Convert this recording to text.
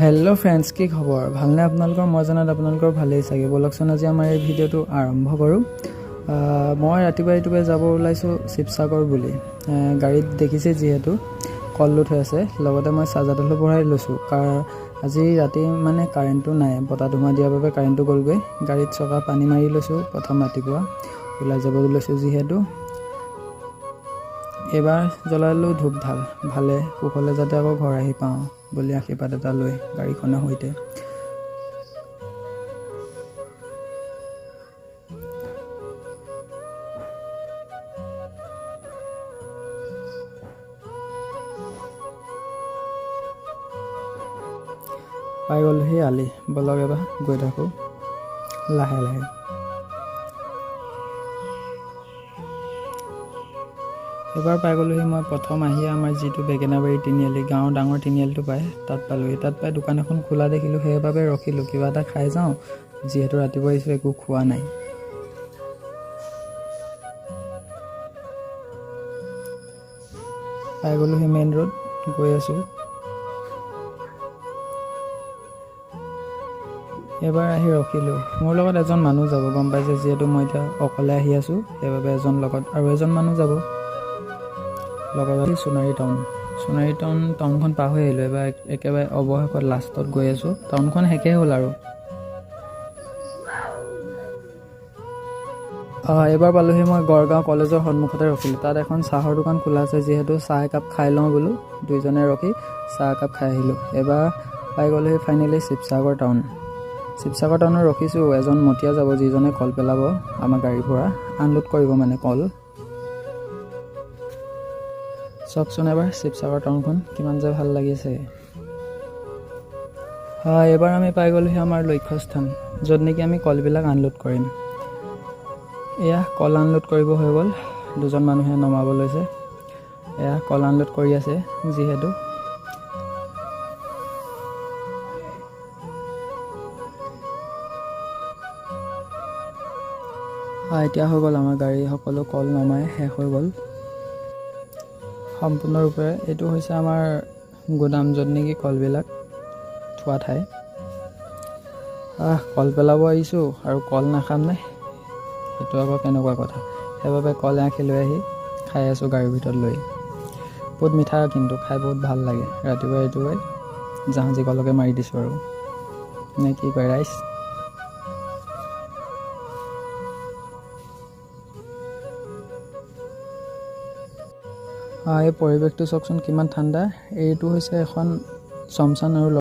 Hello' friends, কি খবৰ? ভালনে আপোনালোকৰ? মই জনাত আপোনালোকৰ ভালেই চাগে। ব'লকচোন আজি আমাৰ এই ভিডিঅ'টো আৰম্ভ কৰোঁ। মই ৰাতিপুৱাই যাব ওলাইছোঁ শিৱসাগৰ বুলি। গাড়ীত দেখিছে যিহেতু কললোড হৈ আছে, লগতে মই চাৰ্জাৰডালো ভৰাই লৈছোঁ। আজি ৰাতি মানে কাৰেণ্টটো নাই, বতাহ ধুমুহা দিয়াৰ বাবে কাৰেণ্টটো গ'লগৈ। গাড়ীত চকা পানী মাৰি লৈছোঁ প্ৰথম ৰাতিপুৱা ওলাই যাব লৈছোঁ যিহেতু। এইবাৰ জ্বলালোঁ ধূপ ঢাল, ভালে কুশলে যাতে আকৌ ঘৰ আহি পাওঁ বুলি আশীৰ্বাদ এটা লৈ গাড়ীখনৰ সৈতে। পাই গ'লোহি আলি। বলক এবাৰ গৈ থাকোঁ লাহে লাহে। এবাৰ পাই গ'লোহি মই প্ৰথম আহিয়ে আমাৰ যিটো বেঙেনাবাৰী তিনিআলি, গাঁৱৰ ডাঙৰ তিনিআলিটো পায় তাত পালোঁহি। তাত পাই দোকান এখন খোলা দেখিলোঁ, সেইবাবে ৰখিলোঁ, কিবা এটা খাই যাওঁ, যিহেতু ৰাতিপুৱা আহিছোঁ একো খোৱা নাই। পাই গ'লোহি মেইন ৰোড, গৈ আছোঁ। এবাৰ আহি ৰখিলোঁ, মোৰ লগত এজন মানুহ যাব, গম পাইছে, যিহেতু মই এতিয়া অকলে আহি আছোঁ, সেইবাবে আৰু এজন মানুহ যাব লগত। সোণাৰী টাউনখন পাৰ হৈ আহিলোঁ। এবাৰ একেবাৰে অৱশেষত লাষ্টত গৈ আছোঁ। টাউনখন শেষেই হ'ল আৰু। এইবাৰ পালোঁহি মই গড়গাঁও কলেজৰ সন্মুখতে ৰখিলোঁ। তাত এখন চাহৰ দোকান খোলা আছে, যিহেতু চাহ একাপ খাই লওঁ বোলো, দুইজনে ৰখি চাহ একাপ খাই আহিলোঁ। এবাৰ পাই গ'লোহি ফাইনেলি শিৱসাগৰ টাউনত ৰখিছোঁ। এজন মতীয়া যাব, যিজনে কল পেলাব আমাৰ গাড়ীৰ পৰা, আনলোড কৰিব মানে কল। চাওকচোন এবাৰ শিৱসাগৰ টাউনখন কিমান যে ভাল লাগিছে। এইবাৰ আমি পাই গ'লোহি আমাৰ লক্ষ্যস্থান, য'ত নেকি আমি কলবিলাক আনলোড কৰিম। এয়া কল আনলোড কৰিব হৈ গ'ল, দুজন মানুহে নমাব লৈছে। এয়া কল আনলোড কৰি আছে যিহেতু। এতিয়া হৈ গ'ল আমাৰ গাড়ী সকলো কল নমাই শেষ হৈ গ'ল সম্পূৰ্ণৰূপে। এইটো হৈছে আমাৰ গুদাম, য'ত নেকি কলবিলাক থোৱা ঠাই। কল পেলাব আহিছোঁ আৰু কল নাখাম নে? সেইটো আকৌ কেনেকুৱা কথা। সেইবাবে কল এআখি লৈ আহি খাই আছোঁ গাড়ীৰ ভিতৰত লৈ। বহুত মিঠা, কিন্তু খাই বহুত ভাল লাগে। ৰাতিপুৱা এইটোৱে জাহাজী কলকে মাৰি দিছোঁ আৰু, নে কি কয় ৰাইজ? এই পৰিৱেশটো চাওকচোন কিমান ঠাণ্ডা। এইটো হৈছে এখন চমচান আৰু